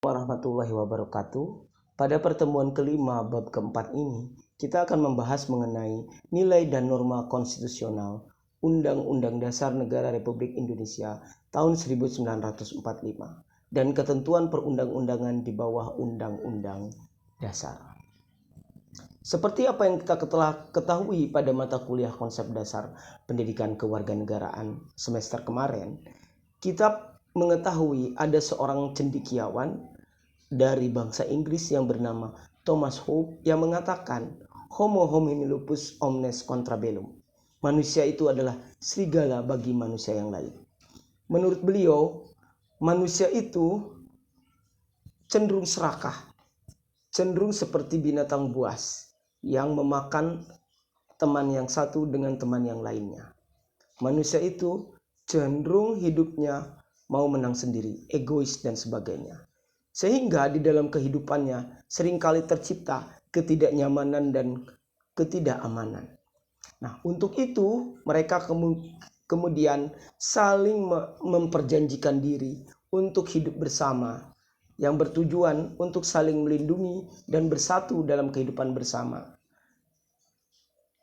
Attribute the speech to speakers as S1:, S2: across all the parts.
S1: Warahmatullahi wabarakatuh. Pada pertemuan kelima bab keempat ini, kita akan membahas mengenai nilai dan norma konstitusional Undang-Undang Dasar Negara Republik Indonesia tahun 1945 dan ketentuan perundang-undangan di bawah Undang-Undang Dasar. Seperti apa yang kita telah ketahui pada mata kuliah konsep dasar pendidikan kewarganegaraan semester kemarin, kita mengetahui ada seorang cendekiawan dari bangsa Inggris yang bernama Thomas Hobbes yang mengatakan Homo homini lupus omnes contrabellum. Manusia itu adalah serigala bagi manusia yang lain. Menurut beliau, manusia itu cenderung serakah, cenderung seperti binatang buas yang memakan teman yang satu dengan teman yang lainnya. Manusia itu cenderung hidupnya mau menang sendiri, egois dan sebagainya. Sehingga di dalam kehidupannya seringkali tercipta ketidaknyamanan dan ketidakamanan. Nah, untuk itu mereka kemudian saling memperjanjikan diri untuk hidup bersama yang bertujuan untuk saling melindungi dan bersatu dalam kehidupan bersama,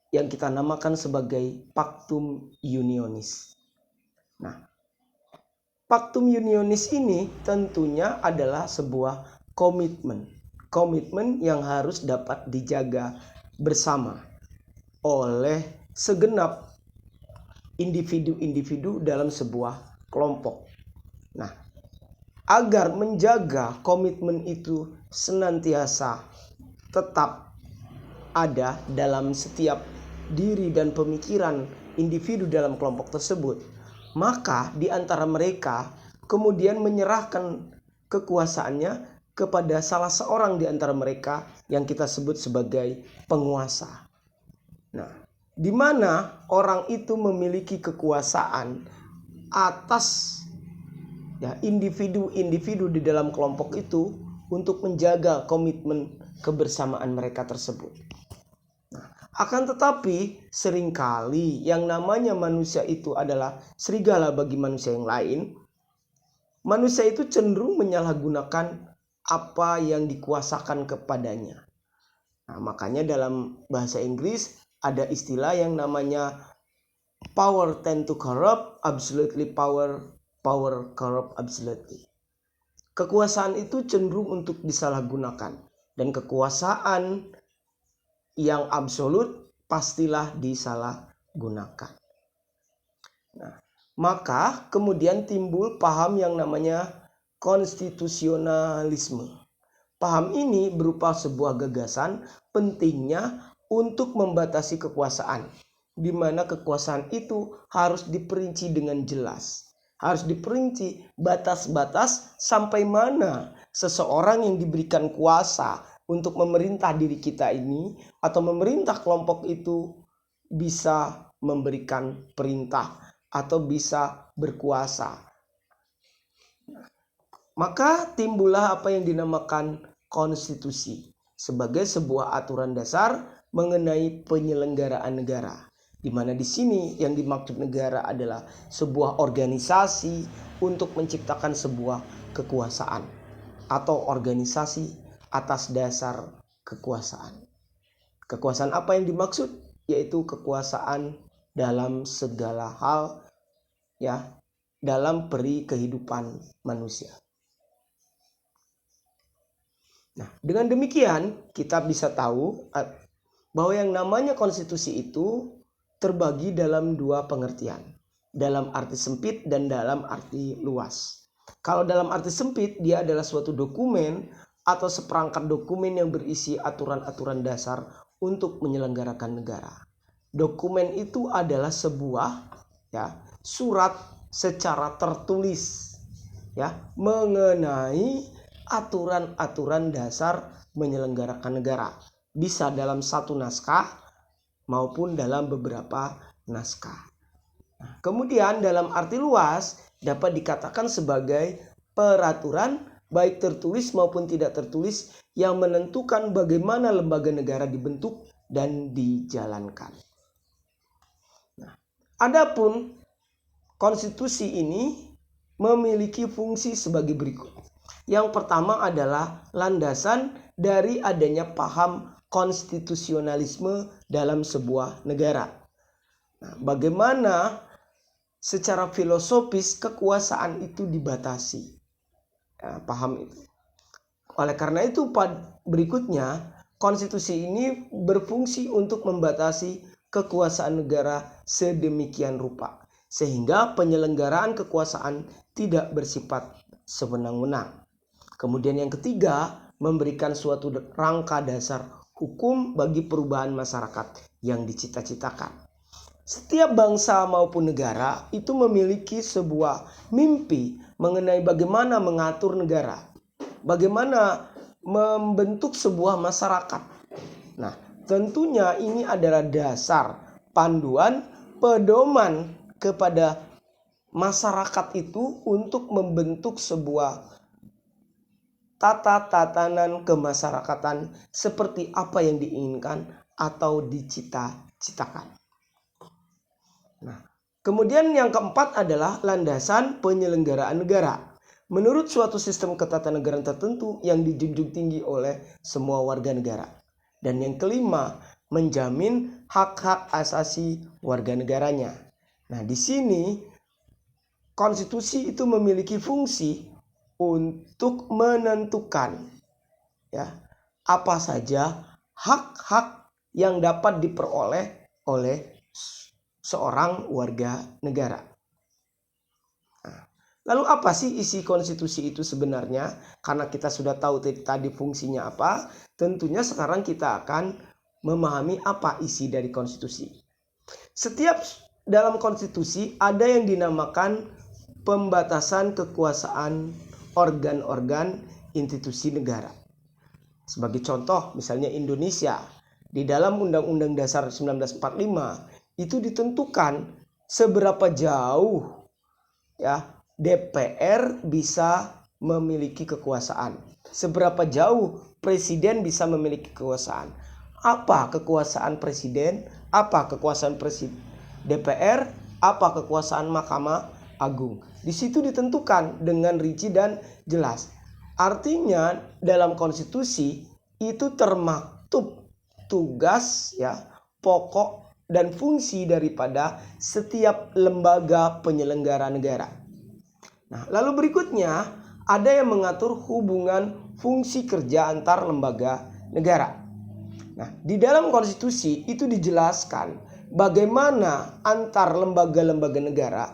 S1: yang kita namakan sebagai Pactum Unionis. Nah, Pactum Unionis ini tentunya adalah sebuah komitmen yang harus dapat dijaga bersama oleh segenap individu-individu dalam sebuah kelompok. Nah, agar menjaga komitmen itu senantiasa tetap ada dalam setiap diri dan pemikiran individu dalam kelompok tersebut, maka di antara mereka kemudian menyerahkan kekuasaannya kepada salah seorang di antara mereka yang kita sebut sebagai penguasa. Nah, di mana orang itu memiliki kekuasaan atas individu-individu di dalam kelompok itu untuk menjaga komitmen kebersamaan mereka tersebut. Akan tetapi seringkali yang namanya manusia itu adalah serigala bagi manusia yang lain. Manusia itu cenderung menyalahgunakan apa yang dikuasakan kepadanya. Nah, makanya dalam bahasa Inggris ada istilah yang namanya power tend to corrupt, absolutely power corrupt absolutely. Kekuasaan itu cenderung untuk disalahgunakan, dan kekuasaan yang absolut pastilah disalahgunakan. Nah, maka kemudian timbul paham yang namanya konstitusionalisme. Paham ini berupa sebuah gagasan pentingnya untuk membatasi kekuasaan, di mana kekuasaan itu harus diperinci dengan jelas. Harus diperinci batas-batas sampai mana seseorang yang diberikan kuasa untuk memerintah diri kita ini atau memerintah kelompok itu bisa memberikan perintah atau bisa berkuasa. Maka timbullah apa yang dinamakan konstitusi sebagai sebuah aturan dasar mengenai penyelenggaraan negara, di mana di sini yang dimaksud negara adalah sebuah organisasi untuk menciptakan sebuah kekuasaan atau organisasi atas dasar kekuasaan. Kekuasaan apa yang dimaksud? Yaitu kekuasaan dalam segala hal, dalam peri kehidupan manusia. Nah, dengan demikian kita bisa tahu bahwa yang namanya konstitusi itu terbagi dalam dua pengertian, dalam arti sempit dan dalam arti luas. Kalau dalam arti sempit, dia adalah suatu dokumen atau seperangkat dokumen yang berisi aturan-aturan dasar untuk menyelenggarakan negara. Dokumen itu adalah sebuah surat secara tertulis mengenai aturan-aturan dasar menyelenggarakan negara. Bisa dalam satu naskah maupun dalam beberapa naskah. Nah, kemudian dalam arti luas dapat dikatakan sebagai peraturan baik tertulis maupun tidak tertulis yang menentukan bagaimana lembaga negara dibentuk dan dijalankan. Nah, adapun konstitusi ini memiliki fungsi sebagai berikut. Yang pertama adalah landasan dari adanya paham konstitusionalisme dalam sebuah negara. Nah, bagaimana secara filosofis kekuasaan itu dibatasi? Ya, paham itu. Oleh karena itu berikutnya konstitusi ini berfungsi untuk membatasi kekuasaan negara sedemikian rupa sehingga penyelenggaraan kekuasaan tidak bersifat sewenang-wenang. Kemudian yang ketiga, memberikan suatu rangka dasar hukum bagi perubahan masyarakat yang dicita-citakan. Setiap bangsa maupun negara itu memiliki sebuah mimpi mengenai bagaimana mengatur negara, bagaimana membentuk sebuah masyarakat. Nah, tentunya ini adalah dasar panduan pedoman kepada masyarakat itu untuk membentuk sebuah tatanan kemasyarakatan seperti apa yang diinginkan atau dicita-citakan. Nah, kemudian yang keempat adalah landasan penyelenggaraan negara. Menurut suatu sistem ketatanegaraan tertentu yang dijunjung tinggi oleh semua warga negara. Dan yang kelima, menjamin hak-hak asasi warga negaranya. Nah, di sini konstitusi itu memiliki fungsi untuk menentukan ya apa saja hak-hak yang dapat diperoleh oleh seorang warga negara. Nah, lalu apa sih isi konstitusi itu sebenarnya? Karena kita sudah tahu tadi fungsinya apa, tentunya sekarang kita akan memahami apa isi dari konstitusi. Setiap dalam konstitusi ada yang dinamakan pembatasan kekuasaan organ-organ institusi negara. Sebagai contoh, misalnya Indonesia, di dalam Undang-Undang Dasar 1945 itu ditentukan seberapa jauh ya DPR bisa memiliki kekuasaan, seberapa jauh presiden bisa memiliki kekuasaan. Apa kekuasaan presiden, apa kekuasaan DPR, apa kekuasaan Mahkamah Agung. Di situ ditentukan dengan rinci dan jelas. Artinya dalam konstitusi itu termaktub tugas ya, pokok dan fungsi daripada setiap lembaga penyelenggara negara. Nah, lalu berikutnya ada yang mengatur hubungan fungsi kerja antar lembaga negara. Nah, di dalam konstitusi itu dijelaskan bagaimana antar lembaga-lembaga negara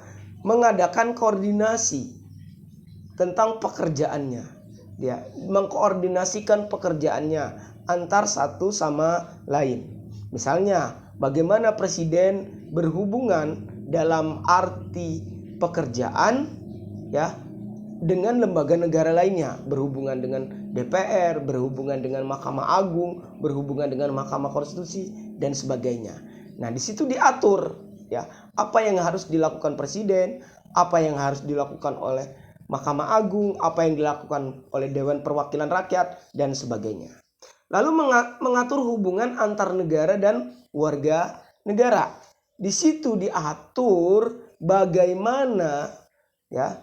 S1: mengadakan koordinasi tentang pekerjaannya. Dia mengkoordinasikan pekerjaannya antar satu sama lain. Misalnya, bagaimana presiden berhubungan dalam arti pekerjaan ya dengan lembaga negara lainnya, berhubungan dengan DPR, berhubungan dengan Mahkamah Agung, berhubungan dengan Mahkamah Konstitusi dan sebagainya. Nah, di situ diatur ya apa yang harus dilakukan presiden, apa yang harus dilakukan oleh Mahkamah Agung, apa yang dilakukan oleh Dewan Perwakilan Rakyat dan sebagainya. Lalu mengatur hubungan antar negara dan warga negara. Di situ diatur bagaimana ya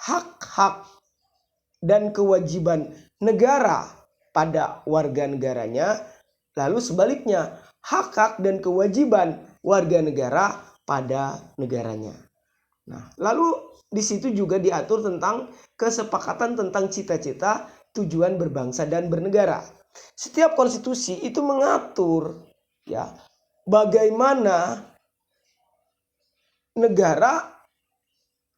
S1: hak-hak dan kewajiban negara pada warga negaranya, lalu sebaliknya hak-hak dan kewajiban warga negara pada negaranya. Nah, lalu di situ juga diatur tentang kesepakatan tentang cita-cita tujuan berbangsa dan bernegara. Setiap konstitusi itu mengatur ya bagaimana negara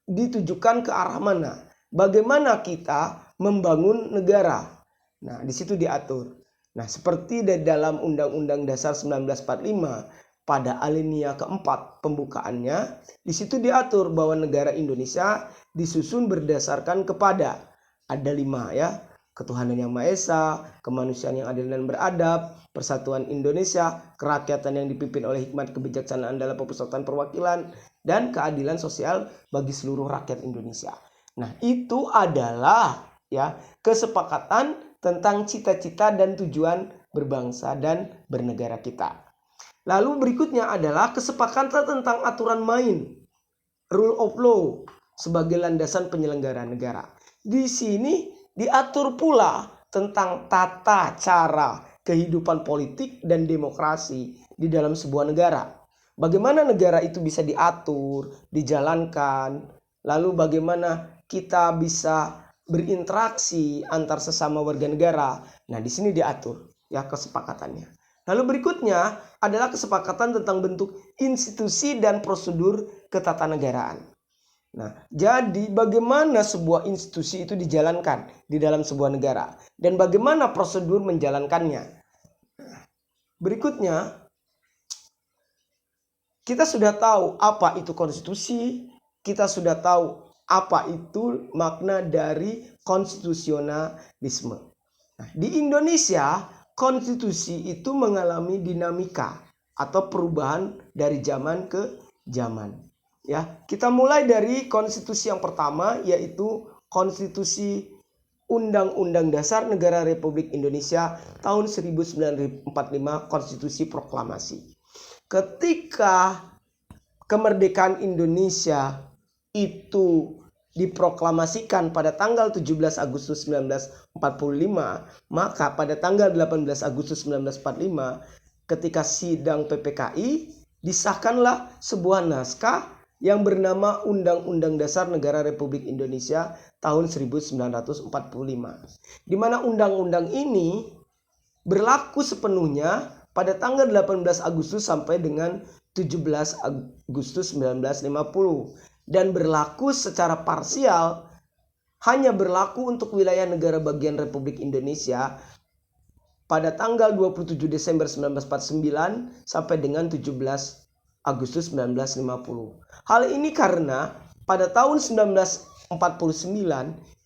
S1: ditujukan ke arah mana, bagaimana kita membangun negara. Nah, di situ diatur. Nah, seperti di dalam Undang-Undang Dasar 1945 pada alinea keempat pembukaannya, di situ diatur bahwa negara Indonesia disusun berdasarkan kepada ada 5 ya, ketuhanan yang Maha Esa, kemanusiaan yang adil dan beradab, persatuan Indonesia, kerakyatan yang dipimpin oleh hikmat kebijaksanaan dalam pemusatan perwakilan, dan keadilan sosial bagi seluruh rakyat Indonesia. Nah, itu adalah ya kesepakatan tentang cita-cita dan tujuan berbangsa dan bernegara kita. Lalu berikutnya adalah kesepakatan tentang aturan main, rule of law sebagai landasan penyelenggaraan negara. Di sini diatur pula tentang tata cara kehidupan politik dan demokrasi di dalam sebuah negara. Bagaimana negara itu bisa diatur, dijalankan, lalu bagaimana kita bisa berinteraksi antar sesama warga negara. Nah, di sini diatur ya kesepakatannya. Lalu berikutnya adalah kesepakatan tentang bentuk institusi dan prosedur ketatanegaraan. Nah, jadi bagaimana sebuah institusi itu dijalankan di dalam sebuah negara dan bagaimana prosedur menjalankannya. Berikutnya, kita sudah tahu apa itu konstitusi, kita sudah tahu apa itu makna dari konstitusionalisme. Nah, di Indonesia, konstitusi itu mengalami dinamika atau perubahan dari zaman ke zaman. Ya, kita mulai dari konstitusi yang pertama, yaitu Konstitusi Undang-Undang Dasar Negara Republik Indonesia tahun 1945, Konstitusi Proklamasi. Ketika kemerdekaan Indonesia itu diproklamasikan pada tanggal 17 Agustus 1945, maka pada tanggal 18 Agustus 1945, ketika sidang PPKI, disahkanlah sebuah naskah yang bernama Undang-Undang Dasar Negara Republik Indonesia tahun 1945. Di mana undang-undang ini berlaku sepenuhnya pada tanggal 18 Agustus sampai dengan 17 Agustus 1950 dan berlaku secara parsial, hanya berlaku untuk wilayah negara bagian Republik Indonesia pada tanggal 27 Desember 1949 sampai dengan 17 Agustus 1950. Hal ini karena pada tahun 1949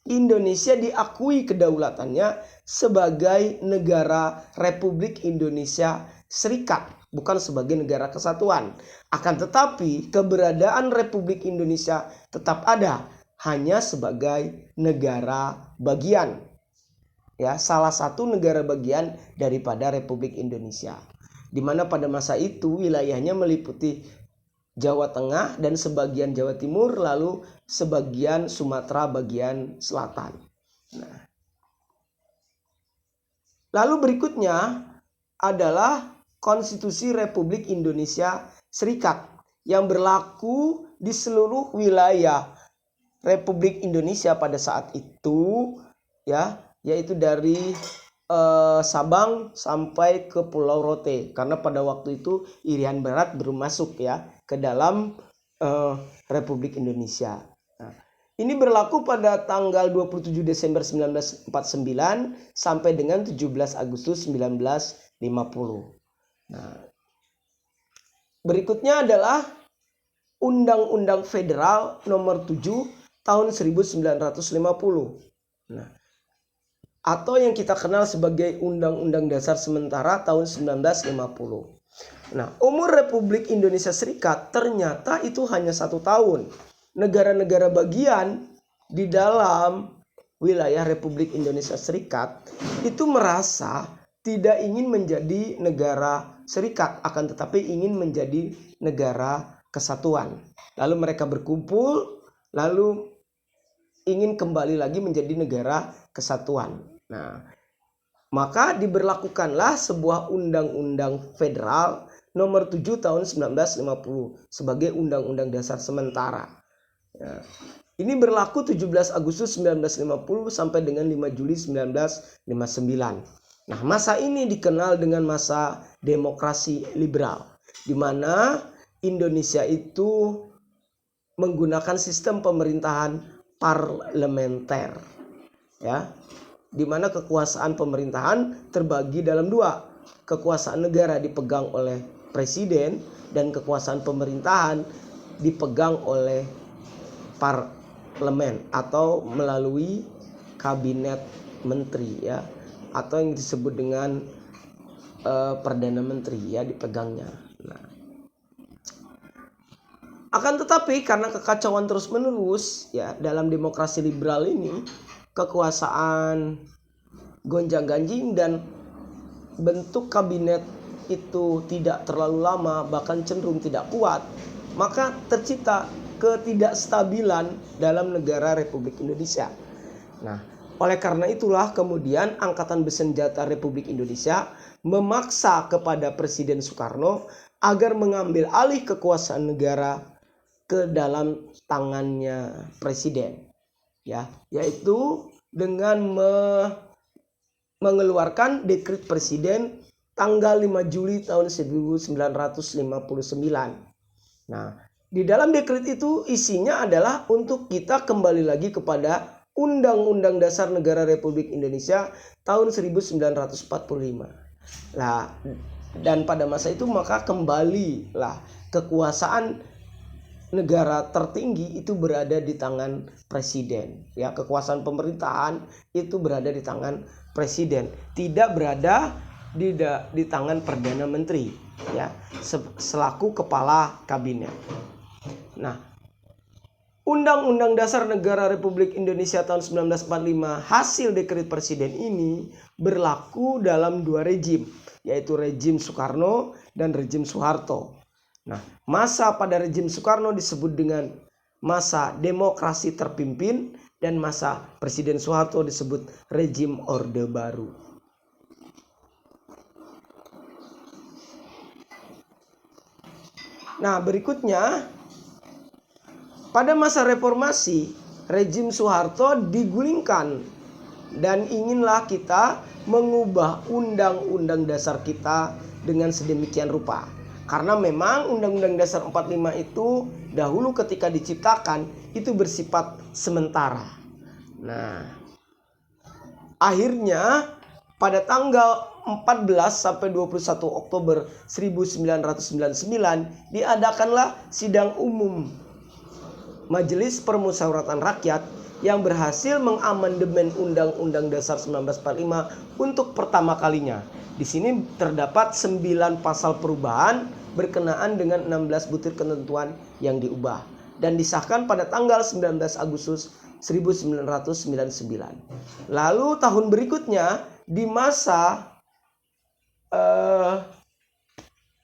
S1: Indonesia diakui kedaulatannya sebagai negara Republik Indonesia Serikat, bukan sebagai negara kesatuan. Akan tetapi keberadaan Republik Indonesia tetap ada, hanya sebagai negara bagian. Ya, salah satu negara bagian daripada Republik Indonesia. Di mana pada masa itu wilayahnya meliputi Jawa Tengah dan sebagian Jawa Timur, lalu sebagian Sumatera bagian selatan. Nah, lalu berikutnya adalah Konstitusi Republik Indonesia Serikat yang berlaku di seluruh wilayah Republik Indonesia pada saat itu, ya, yaitu dari Sabang sampai ke Pulau Rote, karena pada waktu itu Irian Barat belum masuk ya ke dalam Republik Indonesia. Nah, ini berlaku pada tanggal 27 Desember 1949 sampai dengan 17 Agustus 1950. Nah, berikutnya adalah Undang-Undang Federal Nomor 7 tahun 1950. Nah, atau yang kita kenal sebagai Undang-Undang Dasar Sementara tahun 1950. Nah, umur Republik Indonesia Serikat ternyata itu hanya 1 tahun. Negara-negara bagian di dalam wilayah Republik Indonesia Serikat itu merasa tidak ingin menjadi negara serikat, akan tetapi ingin menjadi negara kesatuan. Lalu mereka berkumpul, lalu ingin kembali lagi menjadi negara kesatuan. Nah, maka diberlakukanlah sebuah undang-undang federal nomor 7 tahun 1950 sebagai undang-undang dasar sementara. Ya. Ini berlaku 17 Agustus 1950 sampai dengan 5 Juli 1959. Nah, masa ini dikenal dengan masa demokrasi liberal, di mana Indonesia itu menggunakan sistem pemerintahan parlementer. Ya, di mana kekuasaan pemerintahan terbagi dalam 2. Kekuasaan negara dipegang oleh presiden dan kekuasaan pemerintahan dipegang oleh parlemen atau melalui kabinet menteri ya, atau yang disebut dengan perdana menteri ya dipegangnya. Nah, akan tetapi karena kekacauan terus-menerus ya dalam demokrasi liberal ini, kekuasaan gonjang-ganjing dan bentuk kabinet itu tidak terlalu lama, bahkan cenderung tidak kuat, maka tercipta ketidakstabilan dalam negara Republik Indonesia. Nah, oleh karena itulah kemudian Angkatan Bersenjata Republik Indonesia memaksa kepada Presiden Soekarno agar mengambil alih kekuasaan negara ke dalam tangannya presiden, ya, yaitu dengan mengeluarkan dekret presiden tanggal 5 Juli tahun 1959. Nah, di dalam dekret itu isinya adalah untuk kita kembali lagi kepada Undang-Undang Dasar Negara Republik Indonesia tahun 1945. Nah, dan pada masa itu maka kembalilah kekuasaan negara tertinggi itu berada di tangan presiden, ya, kekuasaan pemerintahan itu berada di tangan presiden, tidak berada di tangan perdana menteri, ya, selaku kepala kabinet. Nah, Undang-Undang Dasar Negara Republik Indonesia tahun 1945 hasil dekret presiden ini berlaku dalam dua rejim, yaitu rejim Soekarno dan rejim Soeharto. Nah, masa pada rejim Soekarno disebut dengan masa demokrasi terpimpin dan masa Presiden Soeharto disebut rejim Orde Baru. Nah, berikutnya pada masa reformasi, rejim Soeharto digulingkan dan inginlah kita mengubah undang-undang dasar kita dengan sedemikian rupa. Karena memang Undang-Undang Dasar 45 itu dahulu ketika diciptakan itu bersifat sementara. Nah, akhirnya pada tanggal 14 sampai 21 Oktober 1999 diadakanlah sidang umum Majelis Permusyawaratan Rakyat yang berhasil mengamandemen Undang-Undang Dasar 1945 untuk pertama kalinya. Di sini terdapat 9 pasal perubahan berkenaan dengan 16 butir ketentuan yang diubah dan disahkan pada tanggal 19 Agustus 1999. Lalu tahun berikutnya di masa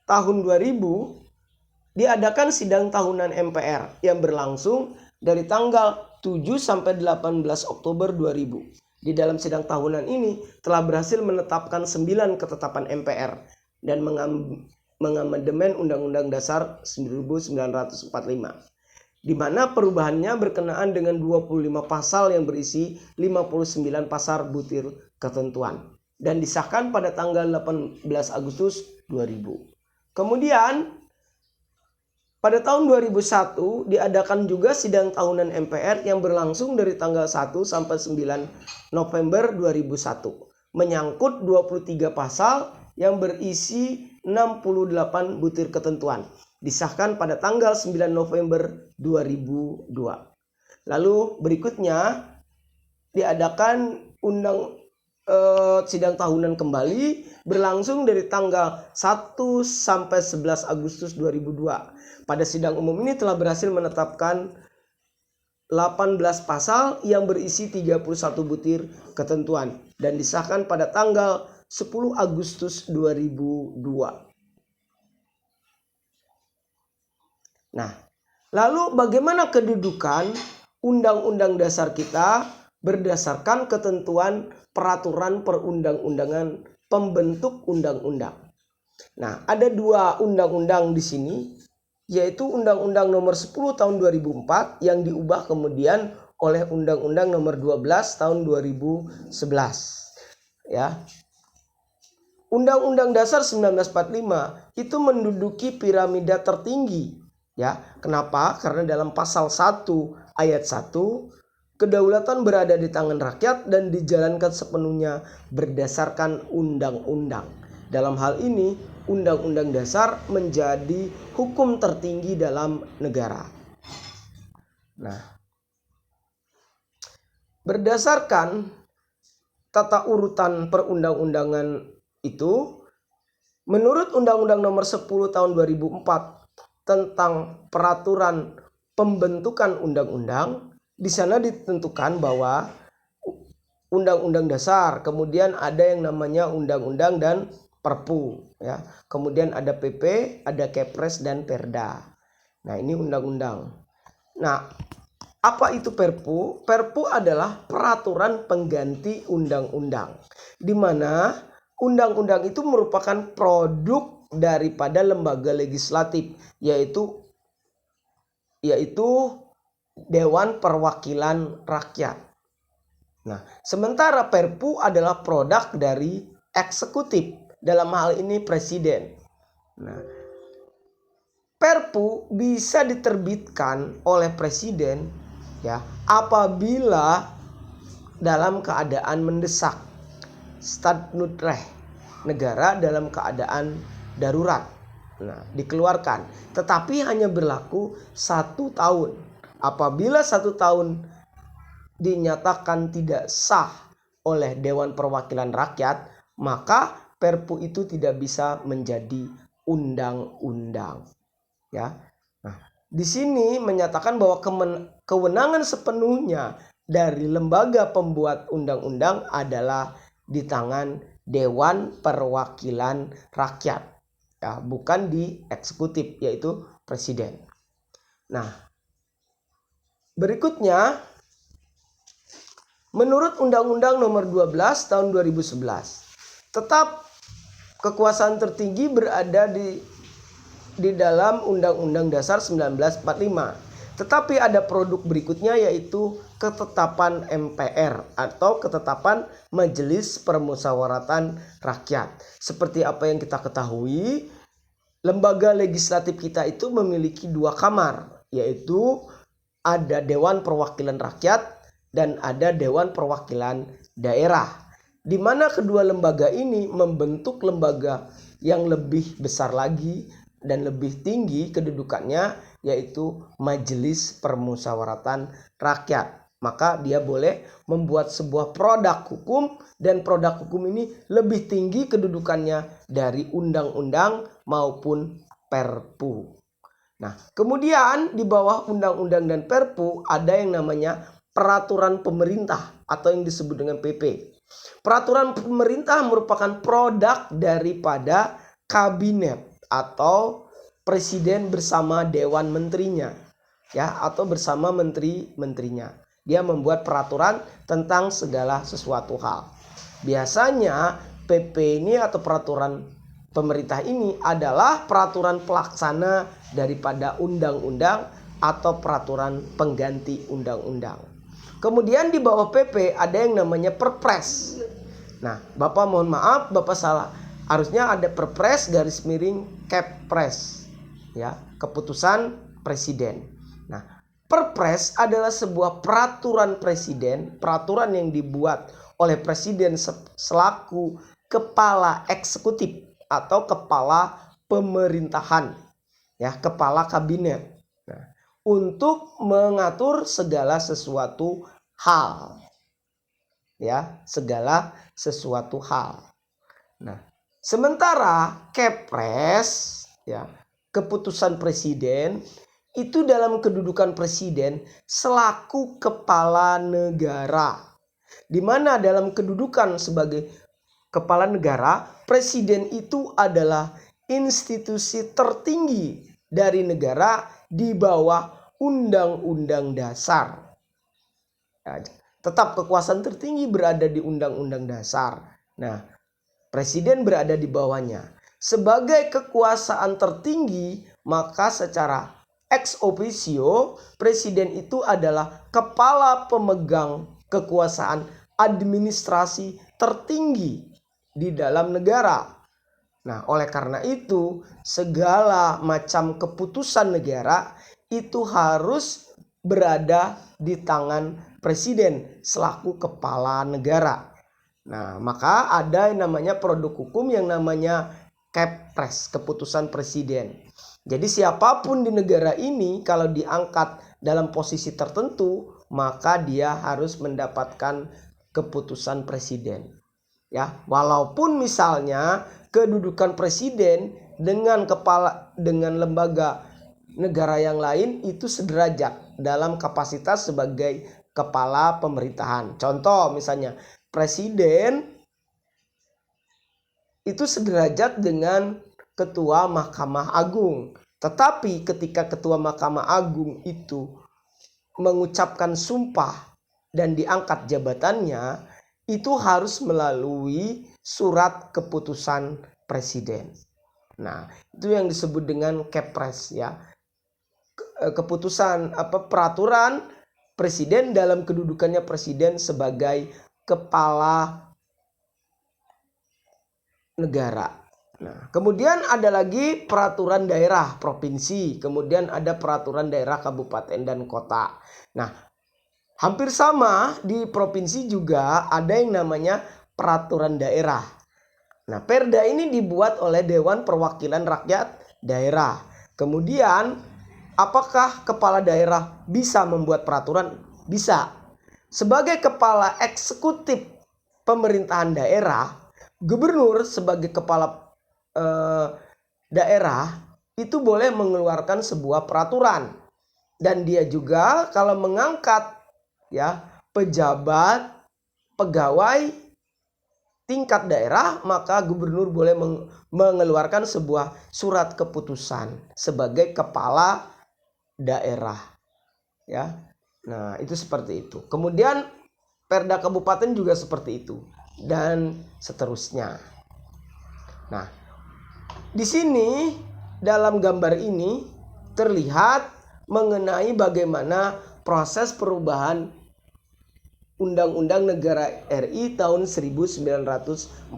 S1: tahun 2000 diadakan sidang tahunan MPR yang berlangsung dari tanggal 7 sampai 18 Oktober 2000. Di dalam sidang tahunan ini telah berhasil menetapkan 9 ketetapan MPR dan mengamandemen Undang-Undang Dasar 1945. Di mana perubahannya berkenaan dengan 25 pasal yang berisi 59 pasal butir ketentuan dan disahkan pada tanggal 18 Agustus 2000. Kemudian pada tahun 2001 diadakan juga sidang tahunan MPR yang berlangsung dari tanggal 1 sampai 9 November 2001. Menyangkut 23 pasal yang berisi 68 butir ketentuan. Disahkan pada tanggal 9 November 2002. Lalu berikutnya diadakan sidang tahunan kembali berlangsung dari tanggal 1 sampai 11 Agustus 2002. Pada sidang umum ini telah berhasil menetapkan 18 pasal yang berisi 31 butir ketentuan dan disahkan pada tanggal 10 Agustus 2002. Nah, lalu bagaimana kedudukan Undang-Undang Dasar kita berdasarkan ketentuan peraturan perundang-undangan pembentuk undang-undang? Nah, ada 2 undang-undang di sini, yaitu Undang-Undang Nomor 10 Tahun 2004 yang diubah kemudian oleh Undang-Undang Nomor 12 Tahun 2011. Ya. Undang-Undang Dasar 1945 itu menduduki piramida tertinggi. Ya, kenapa? Karena dalam pasal 1 ayat 1 kedaulatan berada di tangan rakyat dan dijalankan sepenuhnya berdasarkan undang-undang. Dalam hal ini, Undang-Undang Dasar menjadi hukum tertinggi dalam negara. Nah, berdasarkan tata urutan perundang-undangan itu, menurut Undang-Undang Nomor 10 Tahun 2004 tentang peraturan pembentukan undang-undang, di sana ditentukan bahwa Undang-Undang Dasar, kemudian ada yang namanya undang-undang dan Perpu, ya. Kemudian ada PP, ada Kepres dan Perda. Nah, ini undang-undang. Nah, Apa itu Perpu? Perpu adalah peraturan pengganti undang-undang, di mana undang-undang itu merupakan produk daripada lembaga legislatif, yaitu Dewan Perwakilan Rakyat. Nah, sementara Perpu adalah produk dari eksekutif, dalam hal ini presiden. Nah, Perpu bisa diterbitkan oleh presiden ya apabila dalam keadaan mendesak, stadnutrecht, negara dalam keadaan darurat. Nah, dikeluarkan, tetapi hanya berlaku 1 tahun. Apabila 1 tahun dinyatakan tidak sah oleh Dewan Perwakilan Rakyat, maka Perpu itu tidak bisa menjadi undang-undang. Ya, nah, di sini menyatakan bahwa kewenangan sepenuhnya dari lembaga pembuat undang-undang adalah di tangan Dewan Perwakilan Rakyat, ya, bukan di eksekutif, yaitu presiden. Nah, berikutnya, menurut Undang-Undang Nomor 12 Tahun 2011, tetap kekuasaan tertinggi berada di dalam Undang-Undang Dasar 1945. Tetapi ada produk berikutnya, yaitu ketetapan MPR atau ketetapan Majelis Permusyawaratan Rakyat. Seperti apa yang kita ketahui, lembaga legislatif kita itu memiliki 2 kamar, yaitu ada Dewan Perwakilan Rakyat dan ada Dewan Perwakilan Daerah, di mana kedua lembaga ini membentuk lembaga yang lebih besar lagi dan lebih tinggi kedudukannya, yaitu Majelis Permusyawaratan Rakyat. Maka dia boleh membuat sebuah produk hukum, dan produk hukum ini lebih tinggi kedudukannya dari undang-undang maupun Perpu. Nah, kemudian di bawah undang-undang dan Perpu ada yang namanya peraturan pemerintah atau yang disebut dengan PP. Peraturan pemerintah merupakan produk daripada kabinet atau presiden bersama dewan menterinya, ya, atau bersama menteri-menterinya. Dia membuat peraturan tentang segala sesuatu hal. Biasanya PP ini atau peraturan pemerintah ini adalah peraturan pelaksana daripada undang-undang atau peraturan pengganti undang-undang. Kemudian di bawah PP ada yang namanya Perpres. Nah, Bapak mohon maaf, Bapak salah. Harusnya ada Perpres _ Kepres, ya, keputusan presiden. Nah, Perpres adalah sebuah peraturan presiden, peraturan yang dibuat oleh presiden selaku kepala eksekutif atau kepala pemerintahan, ya, kepala kabinet. Nah, untuk mengatur segala sesuatu hal, ya, segala sesuatu hal. Nah, sementara Kepres, ya, keputusan presiden, itu dalam kedudukan presiden selaku kepala negara, di mana dalam kedudukan sebagai kepala negara, presiden itu adalah institusi tertinggi dari negara di bawah Undang-Undang Dasar. Ya, tetap kekuasaan tertinggi berada di Undang-Undang Dasar. Nah, presiden berada di bawahnya. Sebagai kekuasaan tertinggi, maka secara ex officio, presiden itu adalah kepala pemegang kekuasaan administrasi tertinggi di dalam negara. Nah, oleh karena itu, segala macam keputusan negara itu harus berada di tangan presiden selaku kepala negara. Nah, maka ada yang namanya produk hukum yang namanya Kepres, keputusan presiden. Jadi siapapun di negara ini kalau diangkat dalam posisi tertentu, maka dia harus mendapatkan keputusan presiden. Ya, walaupun misalnya kedudukan presiden dengan lembaga negara yang lain itu sederajat dalam kapasitas sebagai kepala pemerintahan. Contoh misalnya, presiden itu sederajat dengan ketua Mahkamah Agung. Tetapi ketika ketua Mahkamah Agung itu mengucapkan sumpah dan diangkat jabatannya itu harus melalui surat keputusan presiden. Nah, itu yang disebut dengan Kepres ya. Keputusan peraturan presiden dalam kedudukannya presiden sebagai kepala negara. Nah, kemudian ada lagi peraturan daerah provinsi, kemudian ada peraturan daerah kabupaten dan kota. Nah, hampir sama di provinsi juga ada yang namanya peraturan daerah. Nah, Perda ini dibuat oleh Dewan Perwakilan Rakyat Daerah. Kemudian, apakah kepala daerah bisa membuat peraturan? Bisa. Sebagai kepala eksekutif pemerintahan daerah, gubernur sebagai kepala daerah itu boleh mengeluarkan sebuah peraturan, dan dia juga kalau mengangkat ya pejabat pegawai tingkat daerah, maka gubernur boleh mengeluarkan sebuah surat keputusan sebagai kepala daerah ya. Nah, itu seperti itu. Kemudian Perda kabupaten juga seperti itu dan seterusnya. Nah, di sini dalam gambar ini terlihat mengenai bagaimana proses perubahan Undang-Undang Negara RI tahun 1945.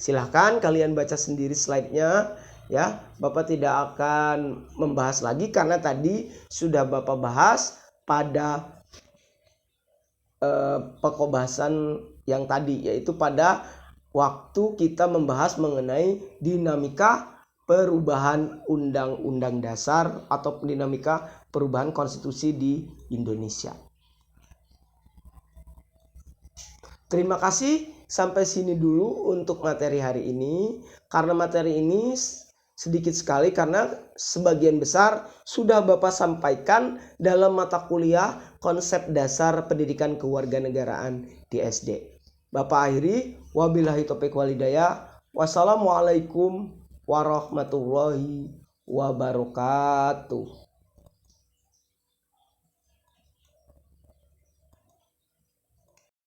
S1: Silahkan kalian baca sendiri slide-nya ya. Bapak tidak akan membahas lagi karena tadi sudah Bapak bahas pada pokok bahasan yang tadi, yaitu pada waktu kita membahas mengenai dinamika perubahan undang-undang dasar atau dinamika perubahan konstitusi di Indonesia. Terima kasih, sampai sini dulu untuk materi hari ini. Karena materi ini sedikit sekali karena sebagian besar sudah Bapak sampaikan dalam mata kuliah konsep dasar pendidikan kewarganegaraan di SD. Bapak akhiri, wabillahi taufiq walhidayah. Wassalamualaikum warahmatullahi wabarakatuh.